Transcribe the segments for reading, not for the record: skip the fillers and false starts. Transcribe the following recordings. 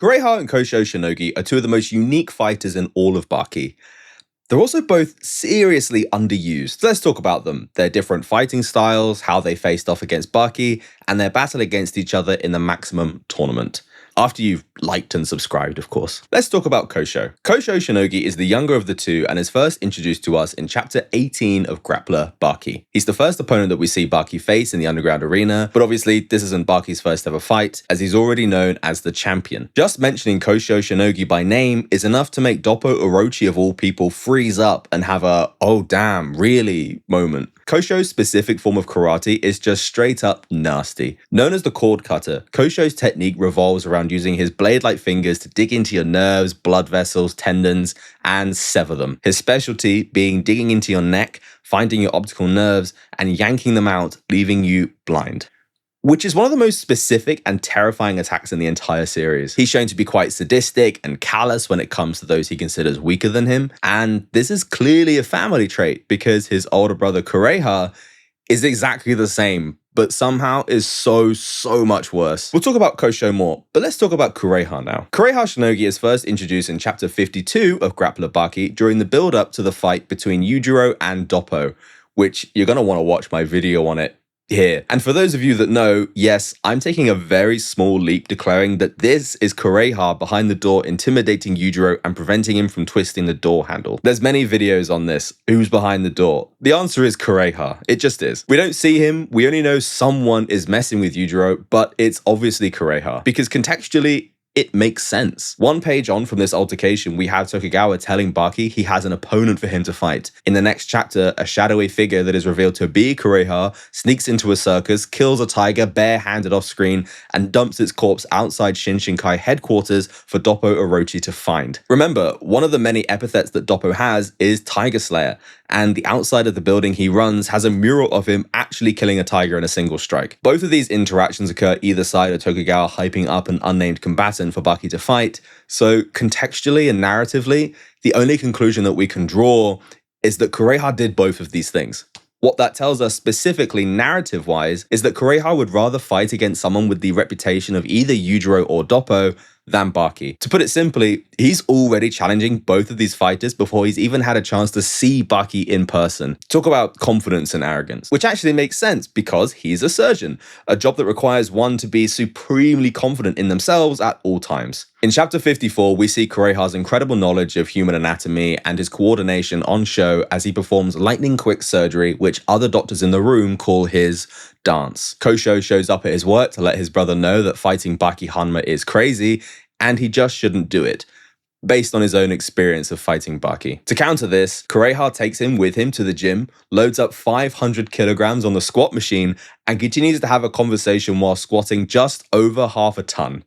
Kureha and Koushou Shinogi are two of the most unique fighters in all of Baki. They're also both seriously underused. So let's talk about them, their different fighting styles, how they faced off against Baki, and their battle against each other in the Maximum tournament. After you've liked and subscribed, of course. Let's talk about Koushou. Koushou Shinogi is the younger of the two and is first introduced to us in chapter 18 of grappler Baki. He's the first opponent that we see Baki face in the underground arena, but obviously this isn't Baki's first ever fight, as he's already known as the champion. Just mentioning Koushou Shinogi by name is enough to make Doppo Orochi of all people freeze up and have a "oh damn, really" moment. Koushou's specific form of karate is just straight up nasty. Known as the cord cutter, Koushou's technique revolves around using his blade-like fingers to dig into your nerves, blood vessels, tendons, and sever them. His specialty being digging into your neck, finding your optical nerves, and yanking them out, leaving you blind. Which is one of the most specific and terrifying attacks in the entire series. He's shown to be quite sadistic and callous when it comes to those he considers weaker than him, and this is clearly a family trait because his older brother Kureha is exactly the same, but somehow is so much worse. We'll talk about Koushou more, but let's talk about Kureha now. Kureha Shinogi is first introduced in chapter 52 of Grappler Baki during the build-up to the fight between Yujiro and Doppo, which you're going to want to watch my video on it here. And for those of you that know, yes, I'm taking a very small leap declaring that this is Kureha behind the door intimidating Yujiro and preventing him from twisting the door handle. There's many videos on this. Who's behind the door? The answer is Kureha. It just is. We don't see him. We only know someone is messing with Yujiro, but it's obviously Kureha because contextually, it makes sense. One page on from this altercation, we have Tokugawa telling Baki he has an opponent for him to fight. In the next chapter, a shadowy figure that is revealed to be Kureha sneaks into a circus, kills a tiger bare-handed off screen, and dumps its corpse outside Shinshinkai headquarters for Doppo Orochi to find. Remember, one of the many epithets that Doppo has is Tiger Slayer, and the outside of the building he runs has a mural of him actually killing a tiger in a single strike. Both of these interactions occur either side of Tokugawa hyping up an unnamed combatant for Baki to fight, so contextually and narratively, the only conclusion that we can draw is that Kureha did both of these things. What that tells us specifically narrative-wise is that Kureha would rather fight against someone with the reputation of either Yujiro or Doppo than Baki. To put it simply, he's already challenging both of these fighters before he's even had a chance to see Baki in person. Talk about confidence and arrogance, which actually makes sense because he's a surgeon, a job that requires one to be supremely confident in themselves at all times. In chapter 54, we see Kureha's incredible knowledge of human anatomy and his coordination on show as he performs lightning-quick surgery, which other doctors in the room call his dance. Koushou shows up at his work to let his brother know that fighting Baki Hanma is crazy, and he just shouldn't do it, based on his own experience of fighting Baki. To counter this, Kureha takes him with him to the gym, loads up 500 kilograms on the squat machine, and continues to have a conversation while squatting just over half a ton.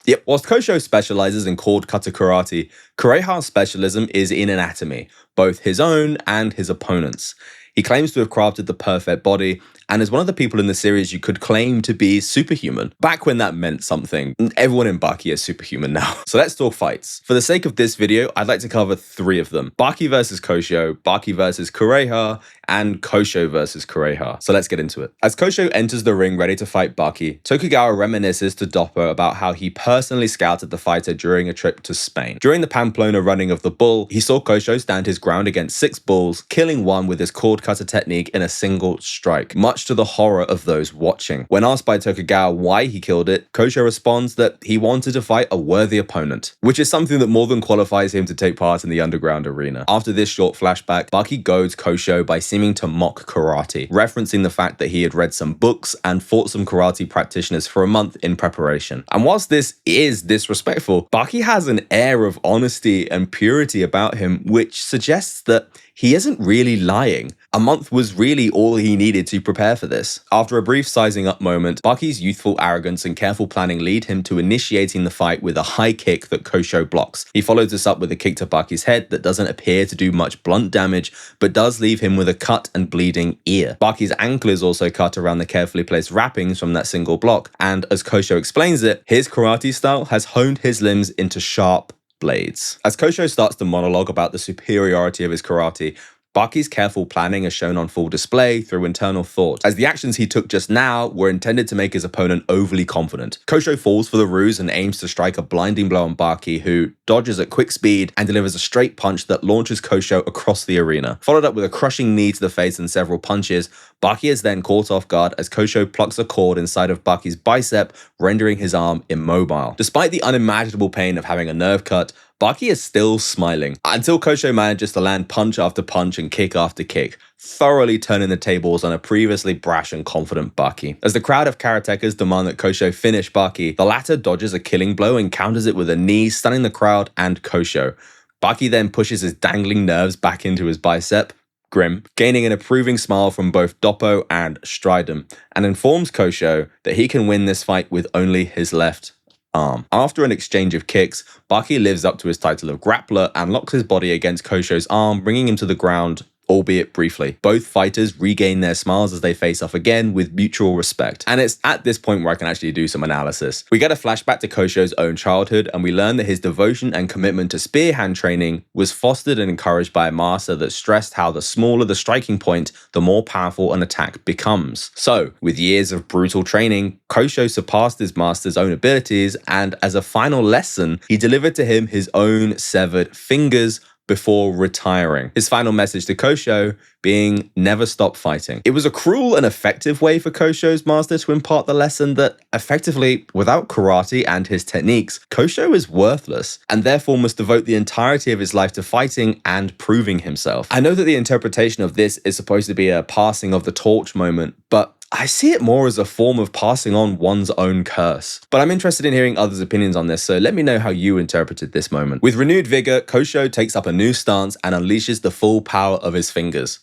Yep, whilst Koushou specializes in cord cutter karate, Kureha's specialism is in anatomy, both his own and his opponent's. He claims to have crafted the perfect body, and is one of the people in the series you could claim to be superhuman. Back when that meant something. Everyone in Baki is superhuman now. So let's talk fights. For the sake of this video, I'd like to cover 3 of them. Baki versus Koushou, Baki versus Kureha, and Koushou versus Kureha. So let's get into it. As Koushou enters the ring ready to fight Baki, Tokugawa reminisces to Doppo about how he personally scouted the fighter during a trip to Spain. During the Pamplona running of the bull, he saw Koushou stand his ground against 6 bulls, killing one with his cord cutter technique in a single strike, much to the horror of those watching. When asked by Tokugawa why he killed it, Koushou responds that he wanted to fight a worthy opponent, which is something that more than qualifies him to take part in the underground arena. After this short flashback, Baki goads Koushou by seeming to mock karate, referencing the fact that he had read some books and fought some karate practitioners for a month in preparation. And whilst this is disrespectful, Baki has an air of honesty and purity about him, which suggests that he isn't really lying. A month was really all he needed to prepare for this. After a brief sizing up moment, Baki's youthful arrogance and careful planning lead him to initiating the fight with a high kick that Koushou blocks. He follows this up with a kick to Baki's head that doesn't appear to do much blunt damage, but does leave him with a cut and bleeding ear. Baki's ankle is also cut around the carefully placed wrappings from that single block, and as Koushou explains it, his karate style has honed his limbs into sharp blades. As Koushou starts to monologue about the superiority of his karate, Baki's careful planning is shown on full display through internal thought, as the actions he took just now were intended to make his opponent overly confident. Koushou falls for the ruse and aims to strike a blinding blow on Baki, who dodges at quick speed and delivers a straight punch that launches Koushou across the arena. Followed up with a crushing knee to the face and several punches, Baki is then caught off guard as Koushou plucks a cord inside of Baki's bicep, rendering his arm immobile. Despite the unimaginable pain of having a nerve cut, Baki is still smiling, until Koushou manages to land punch after punch and kick after kick, thoroughly turning the tables on a previously brash and confident Baki. As the crowd of karatekas demand that Koushou finish Baki, the latter dodges a killing blow and counters it with a knee, stunning the crowd and Koushou. Baki then pushes his dangling nerves back into his bicep, grim, gaining an approving smile from both Doppo and Stridum, and informs Koushou that he can win this fight with only his left arm. After an exchange of kicks, Baki lives up to his title of grappler and locks his body against Koushou's arm, bringing him to the ground, albeit briefly. Both fighters regain their smiles as they face off again with mutual respect. And it's at this point where I can actually do some analysis. We get a flashback to Koushou's own childhood, and we learn that his devotion and commitment to spear hand training was fostered and encouraged by a master that stressed how the smaller the striking point, the more powerful an attack becomes. So, with years of brutal training, Koushou surpassed his master's own abilities, and as a final lesson, he delivered to him his own severed fingers before retiring. His final message to Koushou being never stop fighting. It was a cruel and effective way for Koushou's master to impart the lesson that effectively, without karate and his techniques, Koushou is worthless and therefore must devote the entirety of his life to fighting and proving himself. I know that the interpretation of this is supposed to be a passing of the torch moment, but I see it more as a form of passing on one's own curse. But I'm interested in hearing others' opinions on this, so let me know how you interpreted this moment. With renewed vigor, Koushou takes up a new stance and unleashes the full power of his fingers.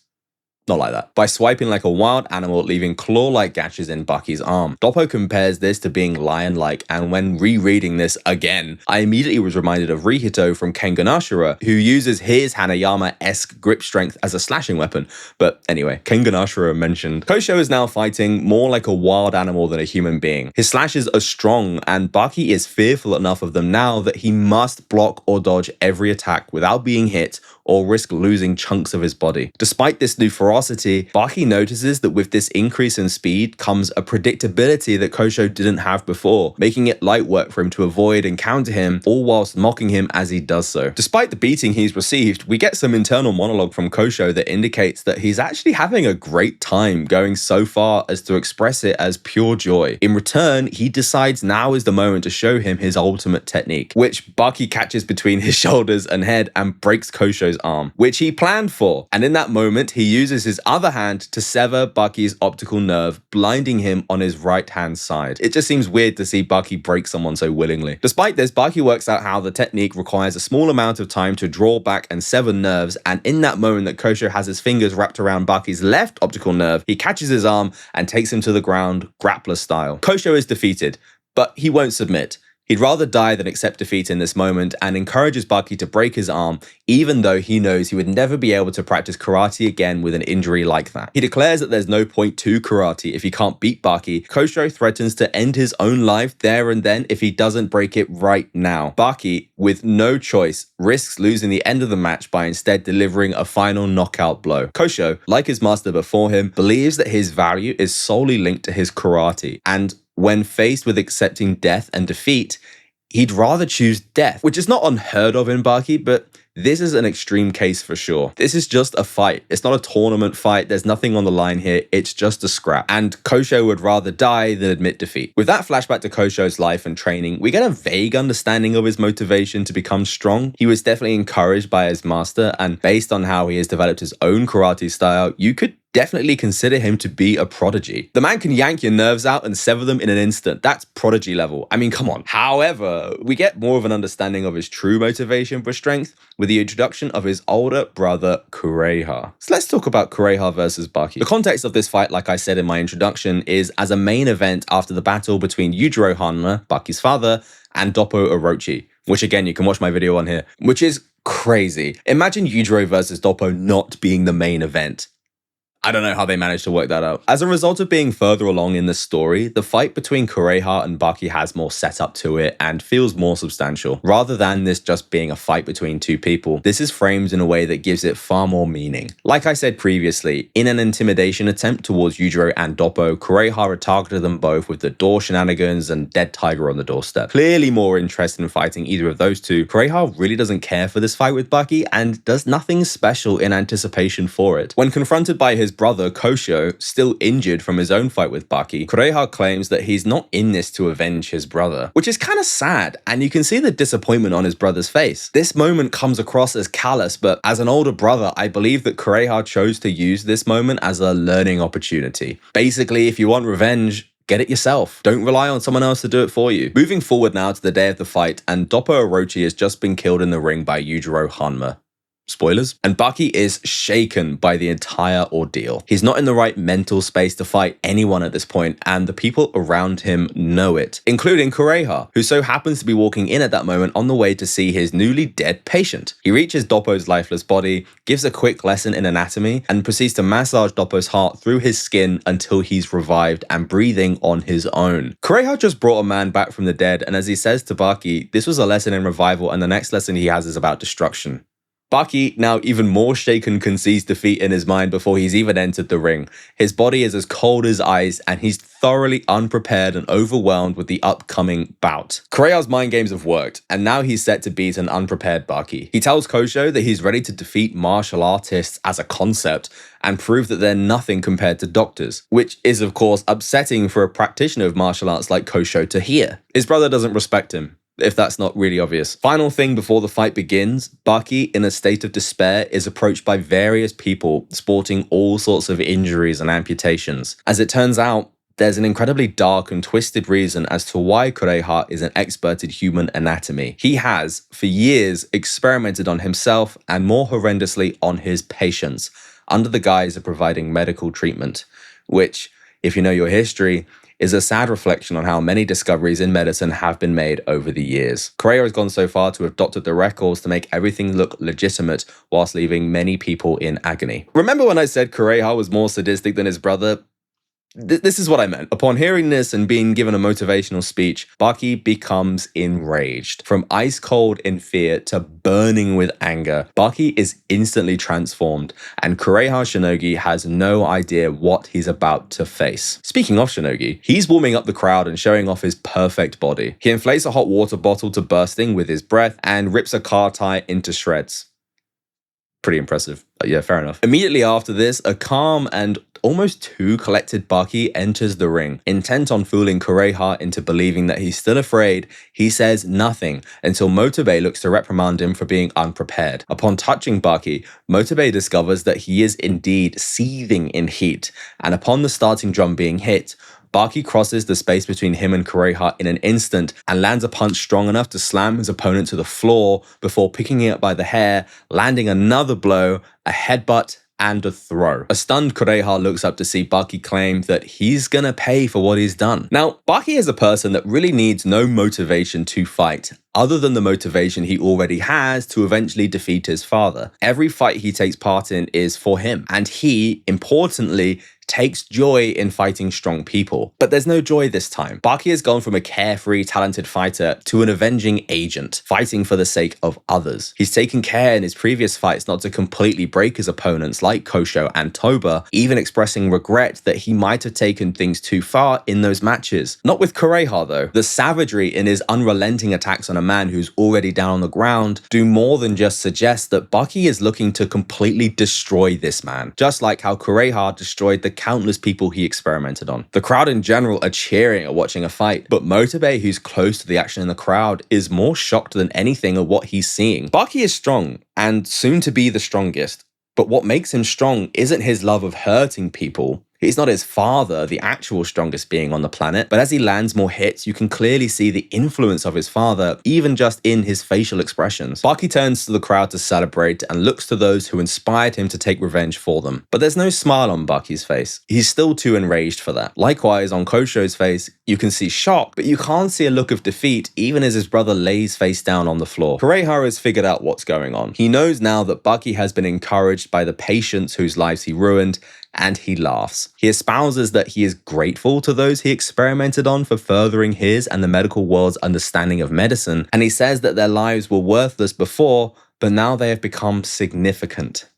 Not like that. By swiping like a wild animal, leaving claw-like gashes in Baki's arm. Doppo compares this to being lion-like, and when rereading this again, I immediately was reminded of Rihito from Kengan Ashura, who uses his Hanayama-esque grip strength as a slashing weapon. But anyway, Kengan Ashura mentioned. Koushou is now fighting more like a wild animal than a human being. His slashes are strong, and Baki is fearful enough of them now that he must block or dodge every attack without being hit or risk losing chunks of his body. Despite this new ferocity, Baki notices that with this increase in speed comes a predictability that Koushou didn't have before, making it light work for him to avoid and counter him, all whilst mocking him as he does so. Despite the beating he's received, we get some internal monologue from Koushou that indicates that he's actually having a great time, going so far as to express it as pure joy. In return, he decides now is the moment to show him his ultimate technique, which Baki catches between his shoulders and head and breaks Koushou's arm, which he planned for. And in that moment, he uses his other hand to sever Baki's optical nerve, blinding him on his right hand side. It just seems weird to see Baki break someone so willingly. Despite this, Baki works out how the technique requires a small amount of time to draw back and sever nerves, and in that moment that Koushou has his fingers wrapped around Baki's left optical nerve, he catches his arm and takes him to the ground, grappler style. Koushou is defeated, but he won't submit. He'd rather die than accept defeat in this moment and encourages Baki to break his arm, even though he knows he would never be able to practice karate again with an injury like that. He declares that there's no point to karate if he can't beat Baki. Koushou threatens to end his own life there and then if he doesn't break it right now. Baki, with no choice, risks losing the end of the match by instead delivering a final knockout blow. Koushou, like his master before him, believes that his value is solely linked to his karate, and when faced with accepting death and defeat, he'd rather choose death, which is not unheard of in Baki, but this is an extreme case for sure. This is just a fight. It's not a tournament fight. There's nothing on the line here. It's just a scrap. And Koushou would rather die than admit defeat. With that flashback to Koushou's life and training, we get a vague understanding of his motivation to become strong. He was definitely encouraged by his master, and based on how he has developed his own karate style, you could definitely consider him to be a prodigy. The man can yank your nerves out and sever them in an instant. That's prodigy level. I mean, come on. However, we get more of an understanding of his true motivation for strength with the introduction of his older brother, Kureha. So let's talk about Kureha versus Baki. The context of this fight, like I said in my introduction, is as a main event after the battle between Yujiro Hanma, Baki's father, and Doppo Orochi, which again, you can watch my video on here, which is crazy. Imagine Yujiro versus Doppo not being the main event. I don't know how they managed to work that out. As a result of being further along in the story, the fight between Kureha and Baki has more setup to it and feels more substantial. Rather than this just being a fight between two people, this is framed in a way that gives it far more meaning. Like I said previously, in an intimidation attempt towards Yujiro and Doppo, Kureha targeted them both with the door shenanigans and dead tiger on the doorstep. Clearly more interested in fighting either of those two, Kureha really doesn't care for this fight with Baki and does nothing special in anticipation for it. When confronted by his brother Koushou, still injured from his own fight with Baki, Kureha claims that he's not in this to avenge his brother, which is kind of sad, and you can see the disappointment on his brother's face. This moment comes across as callous, but as an older brother, I believe that Kureha chose to use this moment as a learning opportunity. Basically, if you want revenge, get it yourself. Don't rely on someone else to do it for you. Moving forward now to the day of the fight, and Doppo Orochi has just been killed in the ring by Yujiro Hanma. Spoilers. And Baki is shaken by the entire ordeal. He's not in the right mental space to fight anyone at this point, and the people around him know it, including Kureha, who so happens to be walking in at that moment on the way to see his newly dead patient. He reaches Doppo's lifeless body, gives a quick lesson in anatomy, and proceeds to massage Doppo's heart through his skin until he's revived and breathing on his own. Kureha just brought a man back from the dead, and as he says to Baki, this was a lesson in revival, and the next lesson he has is about destruction. Baki, now even more shaken, concedes defeat in his mind before he's even entered the ring. His body is as cold as ice, and he's thoroughly unprepared and overwhelmed with the upcoming bout. Kureha's mind games have worked, and now he's set to beat an unprepared Baki. He tells Koushou that he's ready to defeat martial artists as a concept and prove that they're nothing compared to doctors, which is of course upsetting for a practitioner of martial arts like Koushou to hear. His brother doesn't respect him, if that's not really obvious. Final thing before the fight begins, Baki, in a state of despair, is approached by various people sporting all sorts of injuries and amputations. As it turns out, there's an incredibly dark and twisted reason as to why Kureha is an expert in human anatomy. He has, for years, experimented on himself and more horrendously on his patients, under the guise of providing medical treatment, which, if you know your history, is a sad reflection on how many discoveries in medicine have been made over the years. Kureha has gone so far to have doctored the records to make everything look legitimate whilst leaving many people in agony. Remember when I said Kureha was more sadistic than his brother? This is what I meant. Upon hearing this and being given a motivational speech, Baki becomes enraged. From ice cold in fear to burning with anger, Baki is instantly transformed, and Kureha Shinogi has no idea what he's about to face. Speaking of Shinogi, he's warming up the crowd and showing off his perfect body. He inflates a hot water bottle to bursting with his breath and rips a car tire into shreds. Pretty impressive. Yeah, fair enough. Immediately after this, a calm and almost too collected Baki enters the ring. Intent on fooling Kureha into believing that he's still afraid, he says nothing until Motobe looks to reprimand him for being unprepared. Upon touching Baki, Motobe discovers that he is indeed seething in heat, and upon the starting drum being hit, Baki crosses the space between him and Kureha in an instant and lands a punch strong enough to slam his opponent to the floor before picking it up by the hair, landing another blow, a headbutt, and a throw. A stunned Kureha looks up to see Baki claim that he's gonna pay for what he's done. Now, Baki is a person that really needs no motivation to fight, other than the motivation he already has to eventually defeat his father. Every fight he takes part in is for him, and he, importantly, takes joy in fighting strong people. But there's no joy this time. Baki has gone from a carefree, talented fighter to an avenging agent, fighting for the sake of others. He's taken care in his previous fights not to completely break his opponents like Koushou and Toba, even expressing regret that he might have taken things too far in those matches. Not with Kureha though. The savagery in his unrelenting attacks on a man who's already down on the ground do more than just suggest that Baki is looking to completely destroy this man, just like how Kureha destroyed the countless people he experimented on. The crowd in general are cheering at watching a fight, but Motobe, who's close to the action in the crowd, is more shocked than anything at what he's seeing. Baki is strong, and soon to be the strongest, but what makes him strong isn't his love of hurting people. He's not his father, the actual strongest being on the planet, but as he lands more hits, you can clearly see the influence of his father, even just in his facial expressions. Baki turns to the crowd to celebrate and looks to those who inspired him to take revenge for them. But there's no smile on Baki's face. He's still too enraged for that. Likewise, on Koushou's face, you can see shock, but you can't see a look of defeat even as his brother lays face down on the floor. Kureha has figured out what's going on. He knows now that Baki has been encouraged by the patients whose lives he ruined, and he laughs. He espouses that he is grateful to those he experimented on for furthering his and the medical world's understanding of medicine, and he says that their lives were worthless before, but now they have become significant.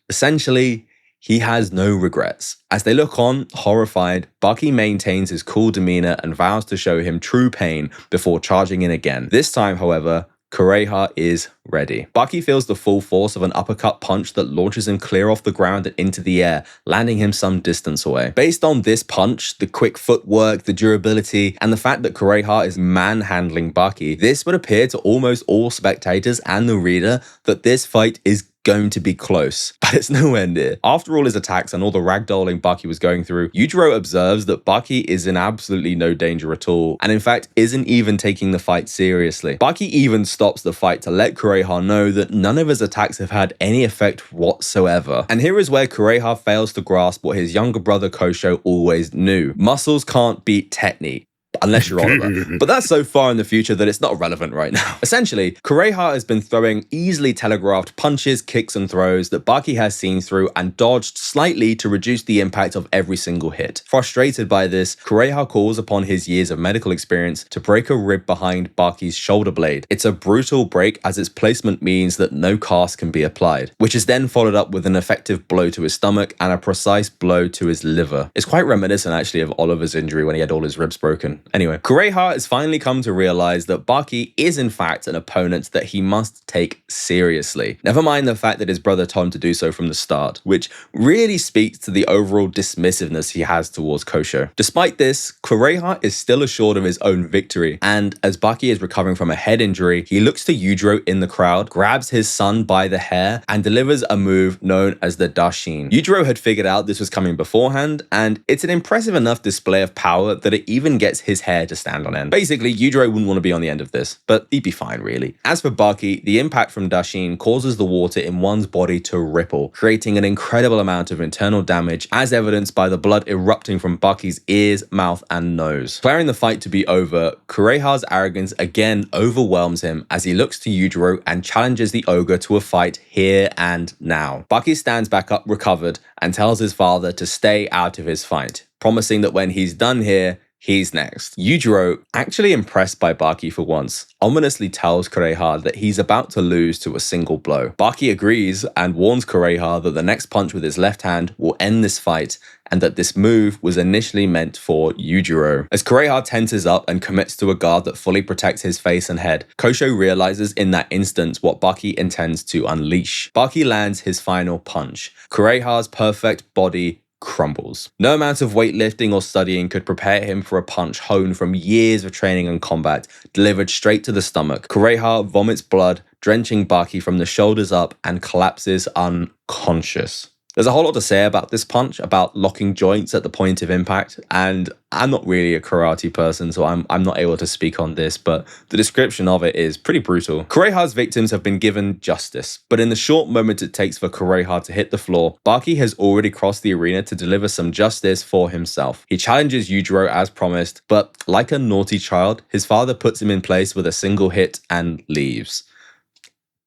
Essentially, he has no regrets. As they look on, horrified, Baki maintains his cool demeanor and vows to show him true pain before charging in again. This time, however, Kureha is ready. Baki feels the full force of an uppercut punch that launches him clear off the ground and into the air, landing him some distance away. Based on this punch, the quick footwork, the durability, and the fact that Kureha is manhandling Baki, this would appear to almost all spectators and the reader that this fight is going to be close, but it's nowhere near. After all his attacks and all the ragdolling Baki was going through, Yujiro observes that Baki is in absolutely no danger at all, and in fact isn't even taking the fight seriously. Baki even stops the fight to let Kureha know that none of his attacks have had any effect whatsoever. And here is where Kureha fails to grasp what his younger brother Koushou always knew. Muscles can't beat technique. Unless you're Oliver. But that's so far in the future that it's not relevant right now. Essentially, Kureha has been throwing easily telegraphed punches, kicks, and throws that Baki has seen through and dodged slightly to reduce the impact of every single hit. Frustrated by this, Kureha calls upon his years of medical experience to break a rib behind Baki's shoulder blade. It's a brutal break as its placement means that no cast can be applied, which is then followed up with an effective blow to his stomach and a precise blow to his liver. It's quite reminiscent actually of Oliver's injury when he had all his ribs broken. Anyway, Kureha has finally come to realize that Baki is in fact an opponent that he must take seriously. Never mind the fact that his brother told him to do so from the start, which really speaks to the overall dismissiveness he has towards Koushou. Despite this, Kureha is still assured of his own victory, and as Baki is recovering from a head injury, he looks to Yujiro in the crowd, grabs his son by the hair, and delivers a move known as the Dashin. Yujiro had figured out this was coming beforehand, and it's an impressive enough display of power that it even gets his hair to stand on end. Basically, Yujiro wouldn't want to be on the end of this, but he'd be fine really. As for Baki, the impact from Dashin causes the water in one's body to ripple, creating an incredible amount of internal damage, as evidenced by the blood erupting from Baki's ears, mouth, and nose. Declaring the fight to be over, Kureha's arrogance again overwhelms him as he looks to Yujiro and challenges the ogre to a fight here and now. Baki stands back up recovered and tells his father to stay out of his fight, promising that when he's done here, he's next. Yujiro, actually impressed by Baki for once, ominously tells Kureha that he's about to lose to a single blow. Baki agrees and warns Kureha that the next punch with his left hand will end this fight and that this move was initially meant for Yujiro. As Kureha tenses up and commits to a guard that fully protects his face and head, Koushou realizes in that instant what Baki intends to unleash. Baki lands his final punch. Kureha's perfect body crumbles. No amount of weightlifting or studying could prepare him for a punch honed from years of training and combat, delivered straight to the stomach. Kureha vomits blood, drenching Baki from the shoulders up and collapses unconscious. There's a whole lot to say about this punch, about locking joints at the point of impact, and I'm not really a karate person, so I'm not able to speak on this, but the description of it is pretty brutal. Kureha's victims have been given justice, but in the short moment it takes for Kureha to hit the floor, Baki has already crossed the arena to deliver some justice for himself. He challenges Yujiro as promised, but like a naughty child, his father puts him in place with a single hit and leaves.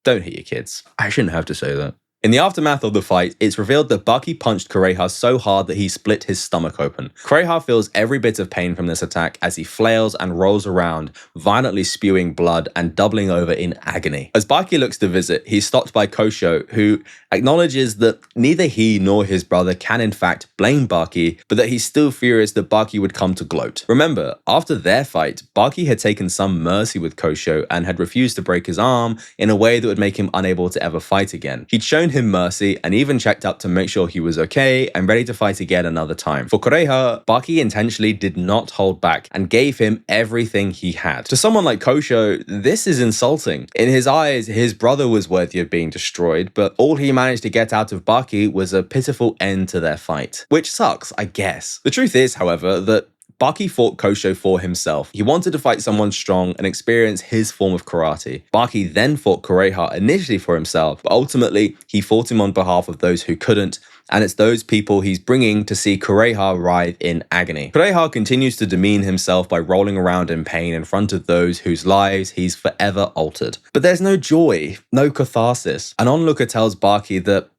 Don't hit your kids. I shouldn't have to say that. In the aftermath of the fight, it's revealed that Baki punched Kureha so hard that he split his stomach open. Kureha feels every bit of pain from this attack as he flails and rolls around, violently spewing blood and doubling over in agony. As Baki looks to visit, he's stopped by Koushou, who acknowledges that neither he nor his brother can in fact blame Baki, but that he's still furious that Baki would come to gloat. Remember, after their fight, Baki had taken some mercy with Koushou and had refused to break his arm in a way that would make him unable to ever fight again. He'd shown him mercy and even checked up to make sure he was okay and ready to fight again another time. For Kureha, Baki intentionally did not hold back and gave him everything he had. To someone like Koushou, this is insulting. In his eyes, his brother was worthy of being destroyed, but all he managed to get out of Baki was a pitiful end to their fight. Which sucks, I guess. The truth is, however, that Baki fought Koushou for himself. He wanted to fight someone strong and experience his form of karate. Baki then fought Kureha initially for himself, but ultimately he fought him on behalf of those who couldn't, and it's those people he's bringing to see Kureha writhe in agony. Kureha continues to demean himself by rolling around in pain in front of those whose lives he's forever altered. But there's no joy, no catharsis. An onlooker tells Baki that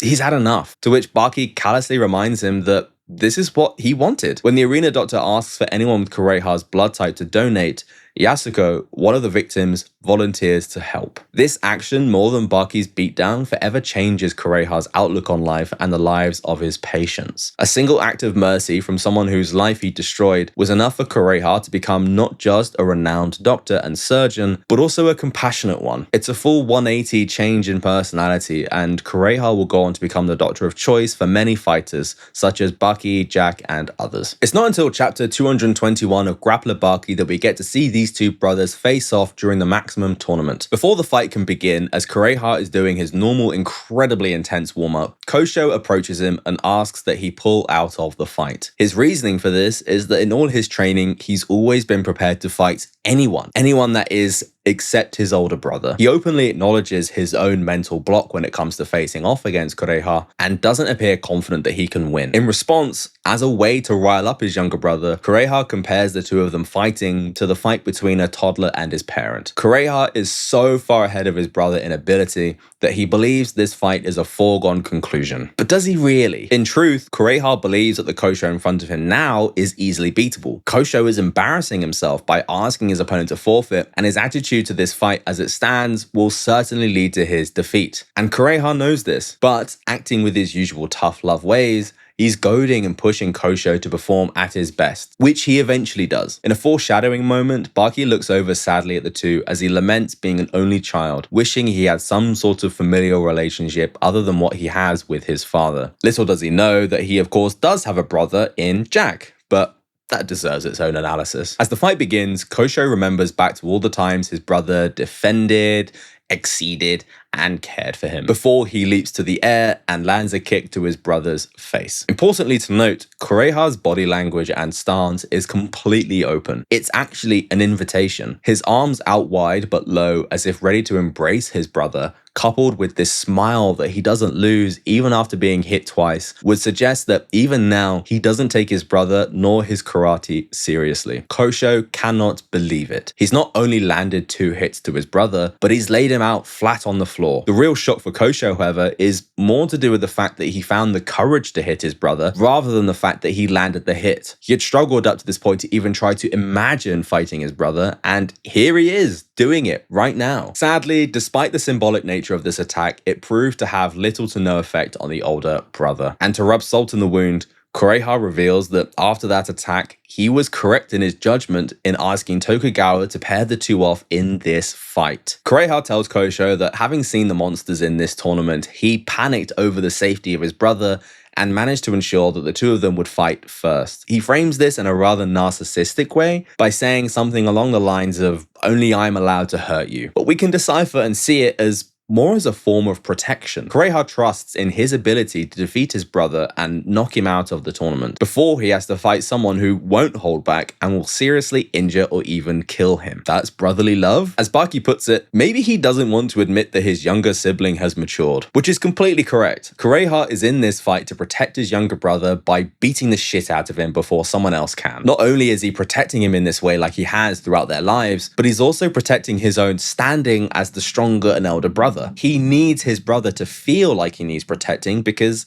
He's had enough, to which Baki callously reminds him that this is what he wanted. When the arena doctor asks for anyone with Kureha's blood type to donate, Yasuko, one of the victims, volunteers to help. This action, more than Baki's beatdown, forever changes Kureha's outlook on life and the lives of his patients. A single act of mercy from someone whose life he destroyed was enough for Kureha to become not just a renowned doctor and surgeon, but also a compassionate one. It's a full 180 change in personality, and Kureha will go on to become the doctor of choice for many fighters, such as Baki, Jack, and others. It's not until chapter 221 of Grappler Baki that we get to see these two brothers face off during the maximum tournament. Before the fight can begin, as Kureha is doing his normal, incredibly intense warm-up, Koushou approaches him and asks that he pull out of the fight. His reasoning for this is that in all his training, he's always been prepared to fight anyone that is except his older brother. He openly acknowledges his own mental block when it comes to facing off against Kureha and doesn't appear confident that he can win. In response, as a way to rile up his younger brother, Kureha compares the two of them fighting to the fight between a toddler and his parent. Kureha is so far ahead of his brother in ability that he believes this fight is a foregone conclusion. But does he really? In truth, Kureha believes that the Koushou in front of him now is easily beatable. Koushou is embarrassing himself by asking his opponent to forfeit, and his attitude to this fight as it stands will certainly lead to his defeat. And Kureha knows this, but acting with his usual tough love ways, he's goading and pushing Koushou to perform at his best, which he eventually does. In a foreshadowing moment, Baki looks over sadly at the two as he laments being an only child, wishing he had some sort of familial relationship other than what he has with his father. Little does he know that he of course does have a brother in Jack, but that deserves its own analysis. As the fight begins, Koushou remembers back to all the times his brother defended, exceeded, and cared for him before he leaps to the air and lands a kick to his brother's face. Importantly to note, Kureha's body language and stance is completely open. It's actually an invitation. His arms out wide but low as if ready to embrace his brother, coupled with this smile that he doesn't lose even after being hit twice, would suggest that even now he doesn't take his brother nor his karate seriously. Koushou cannot believe it. He's not only landed 2 hits to his brother, but he's laid him out flat on the floor. The real shock for Koushou, however, is more to do with the fact that he found the courage to hit his brother rather than the fact that he landed the hit. He had struggled up to this point to even try to imagine fighting his brother, and here he is, doing it right now. Sadly, despite the symbolic nature of this attack, it proved to have little to no effect on the older brother. And to rub salt in the wound, Kureha reveals that after that attack, he was correct in his judgment in asking Tokugawa to pair the two off in this fight. Kureha tells Koushou that having seen the monsters in this tournament, he panicked over the safety of his brother and managed to ensure that the two of them would fight first. He frames this in a rather narcissistic way by saying something along the lines of, "Only I'm allowed to hurt you." But we can decipher and see it as more as a form of protection. Kureha trusts in his ability to defeat his brother and knock him out of the tournament before he has to fight someone who won't hold back and will seriously injure or even kill him. That's brotherly love? As Baki puts it, maybe he doesn't want to admit that his younger sibling has matured, which is completely correct. Kureha is in this fight to protect his younger brother by beating the shit out of him before someone else can. Not only is he protecting him in this way like he has throughout their lives, but he's also protecting his own standing as the stronger and elder brother. He needs his brother to feel like he needs protecting because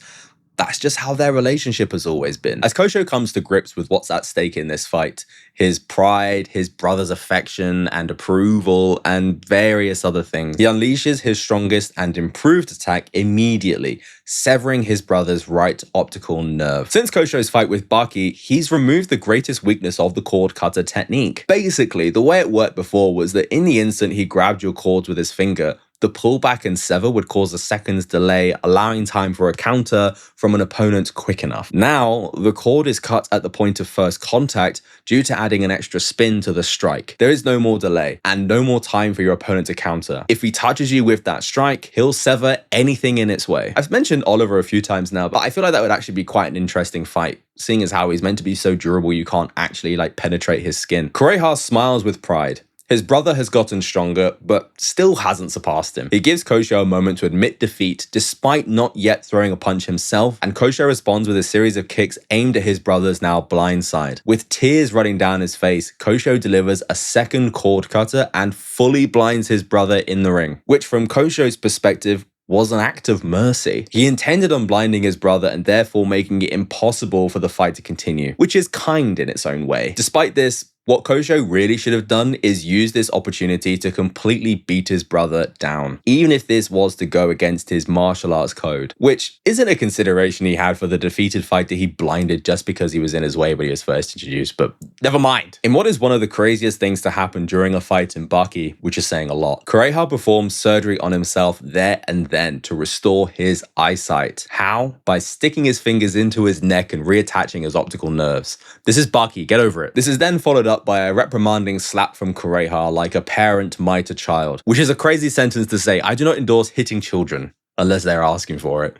that's just how their relationship has always been. As Koushou comes to grips with what's at stake in this fight, his pride, his brother's affection and approval, and various other things, he unleashes his strongest and improved attack immediately, severing his brother's right optical nerve. Since Koushou's fight with Baki, he's removed the greatest weakness of the cord cutter technique. Basically, the way it worked before was that in the instant he grabbed your cords with his finger, the pullback and sever would cause a second's delay, allowing time for a counter from an opponent quick enough. Now, the cord is cut at the point of first contact due to adding an extra spin to the strike. There is no more delay and no more time for your opponent to counter. If he touches you with that strike, he'll sever anything in its way. I've mentioned Oliver a few times now, but I feel like that would actually be quite an interesting fight, seeing as how he's meant to be so durable you can't actually penetrate his skin. Kureha smiles with pride. His brother has gotten stronger, but still hasn't surpassed him. He gives Koushou a moment to admit defeat, despite not yet throwing a punch himself, and Koushou responds with a series of kicks aimed at his brother's now blind side. With tears running down his face, Koushou delivers a second cord cutter and fully blinds his brother in the ring, which from Koushou's perspective was an act of mercy. He intended on blinding his brother and therefore making it impossible for the fight to continue, which is kind in its own way. Despite this, what Koushou really should have done is use this opportunity to completely beat his brother down, even if this was to go against his martial arts code, which isn't a consideration he had for the defeated fighter he blinded just because he was in his way when he was first introduced, but never mind. In what is one of the craziest things to happen during a fight in Baki, which is saying a lot, Kureha performs surgery on himself there and then to restore his eyesight. How? By sticking his fingers into his neck and reattaching his optical nerves. This is Baki, get over it. This is then followed up by a reprimanding slap from Kureha like a parent might a child, which is a crazy sentence to say. I do not endorse hitting children unless they're asking for it.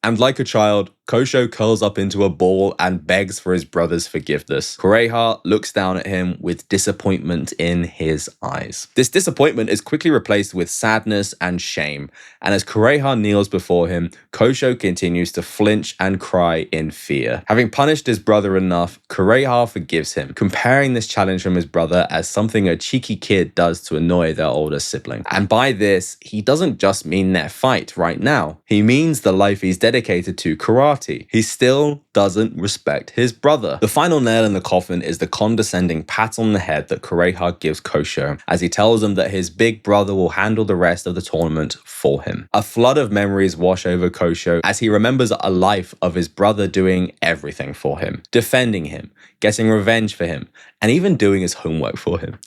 And like a child, Koushou curls up into a ball and begs for his brother's forgiveness. Kureha looks down at him with disappointment in his eyes. This disappointment is quickly replaced with sadness and shame, and as Kureha kneels before him, Koushou continues to flinch and cry in fear. Having punished his brother enough, Kureha forgives him, comparing this challenge from his brother as something a cheeky kid does to annoy their older sibling. And by this, he doesn't just mean their fight right now. He means the life he's dedicated to karate. He still doesn't respect his brother. The final nail in the coffin is the condescending pat on the head that Kureha gives Koushou as he tells him that his big brother will handle the rest of the tournament for him. A flood of memories wash over Koushou as he remembers a life of his brother doing everything for him, defending him, getting revenge for him, and even doing his homework for him.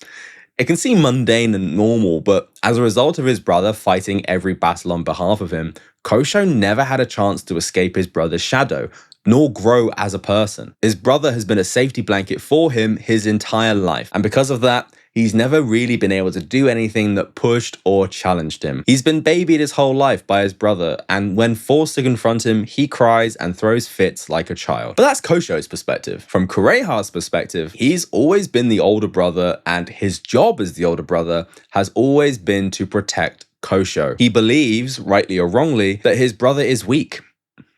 It can seem mundane and normal, but as a result of his brother fighting every battle on behalf of him, Koushou never had a chance to escape his brother's shadow, nor grow as a person. His brother has been a safety blanket for him his entire life, and because of that, he's never really been able to do anything that pushed or challenged him. He's been babied his whole life by his brother, and when forced to confront him, he cries and throws fits like a child. But that's Koushou's perspective. From Kureha's perspective, he's always been the older brother, and his job as the older brother has always been to protect Koushou. He believes, rightly or wrongly, that his brother is weak.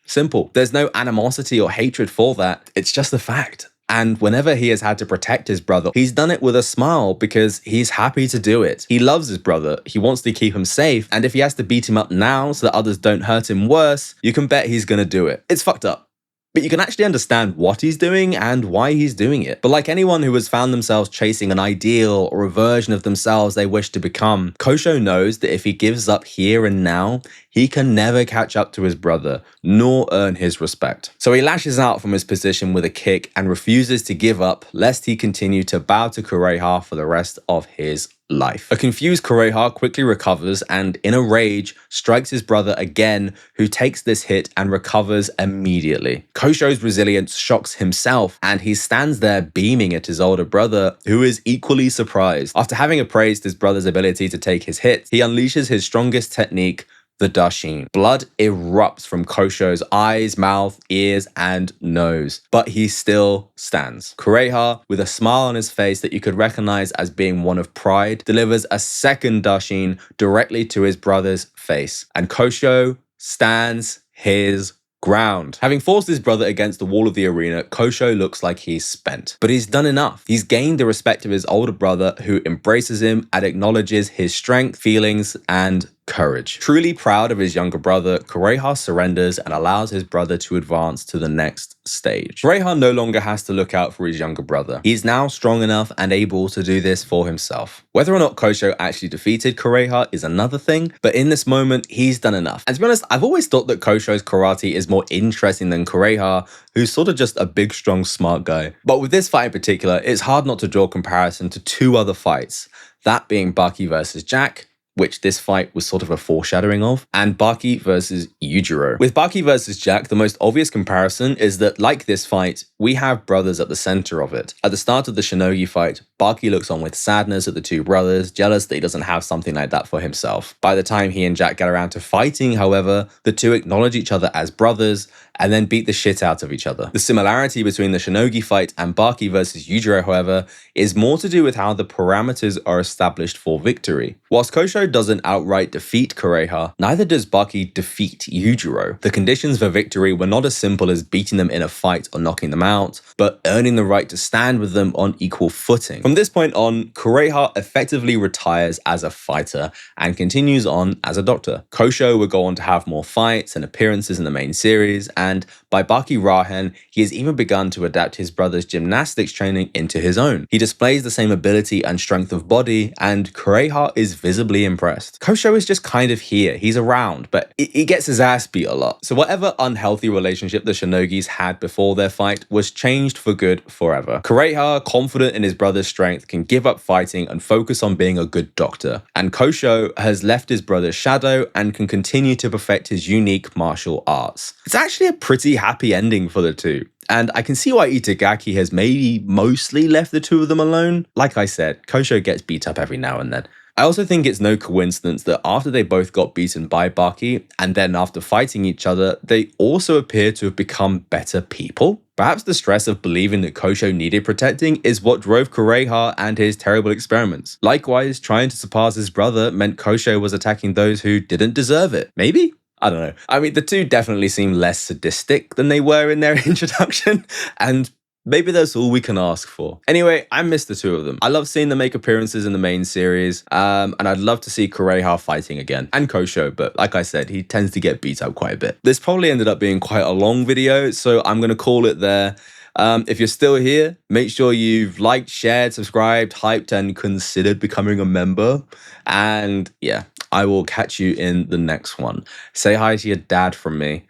Simple. There's no animosity or hatred for that. It's just a fact. And whenever he has had to protect his brother, he's done it with a smile because he's happy to do it. He loves his brother, he wants to keep him safe, and if he has to beat him up now so that others don't hurt him worse, you can bet he's gonna do it. It's fucked up. But you can actually understand what he's doing and why he's doing it. But like anyone who has found themselves chasing an ideal or a version of themselves they wish to become, Koushou knows that if he gives up here and now, he can never catch up to his brother, nor earn his respect. So he lashes out from his position with a kick and refuses to give up lest he continue to bow to Kureha for the rest of his life. A confused Kureha quickly recovers and, in a rage, strikes his brother again, who takes this hit and recovers immediately. Koushou's resilience shocks himself, and he stands there beaming at his older brother, who is equally surprised. After having appraised his brother's ability to take his hits, he unleashes his strongest technique, the Dashin. Blood erupts from Koushou's eyes, mouth, ears, and nose, but he still stands. Kureha, with a smile on his face that you could recognize as being one of pride, delivers a second Dashin directly to his brother's face, and Koushou stands his ground. Having forced his brother against the wall of the arena, Koushou looks like he's spent. But he's done enough. He's gained the respect of his older brother, who embraces him and acknowledges his strength, feelings, and courage. Truly proud of his younger brother, Kureha surrenders and allows his brother to advance to the next stage. Kureha no longer has to look out for his younger brother. He's now strong enough and able to do this for himself. Whether or not Koushou actually defeated Kureha is another thing, but in this moment, he's done enough. And to be honest, I've always thought that Koushou's karate is more interesting than Kureha, who's sort of just a big, strong, smart guy. But with this fight in particular, it's hard not to draw comparison to two other fights, that being Baki versus Jack, which this fight was sort of a foreshadowing of, and Baki versus Yujiro. With Baki versus Jack, the most obvious comparison is that, like this fight, we have brothers at the center of it. At the start of the Shinogi fight, Baki looks on with sadness at the two brothers, jealous that he doesn't have something like that for himself. By the time he and Jack get around to fighting, however, the two acknowledge each other as brothers and then beat the shit out of each other. The similarity between the Shinogi fight and Baki versus Yujiro, however, is more to do with how the parameters are established for victory. Whilst Koushou doesn't outright defeat Kureha, neither does Baki defeat Yujiro. The conditions for victory were not as simple as beating them in a fight or knocking them out, but earning the right to stand with them on equal footing. From From this point on, Kureha effectively retires as a fighter and continues on as a doctor. Koushou would go on to have more fights and appearances in the main series, and by Baki Rahen, he has even begun to adapt his brother's gymnastics training into his own. He displays the same ability and strength of body, and Kureha is visibly impressed. Koushou is just kind of here, he's around, but he gets his ass beat a lot. So whatever unhealthy relationship the Shinogis had before their fight was changed for good forever. Kureha, confident in his brother's strength, can give up fighting and focus on being a good doctor. And Koushou has left his brother's shadow and can continue to perfect his unique martial arts. It's actually a pretty happy ending for the two. And I can see why Itagaki has maybe mostly left the two of them alone. Like I said, Koushou gets beat up every now and then. I also think it's no coincidence that after they both got beaten by Baki, and then after fighting each other, they also appear to have become better people. Perhaps the stress of believing that Koushou needed protecting is what drove Kureha and his terrible experiments. Likewise, trying to surpass his brother meant Koushou was attacking those who didn't deserve it. Maybe? I don't know. I mean, the two definitely seem less sadistic than they were in their introduction, and maybe that's all we can ask for. Anyway, I miss the two of them. I love seeing them make appearances in the main series, and I'd love to see Kureha fighting again, and Koushou, but like I said, he tends to get beat up quite a bit. This probably ended up being quite a long video, so I'm going to call it there. If you're still here, make sure you've liked, shared, subscribed, hyped, and considered becoming a member. And yeah, I will catch you in the next one. Say hi to your dad from me,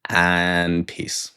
and peace.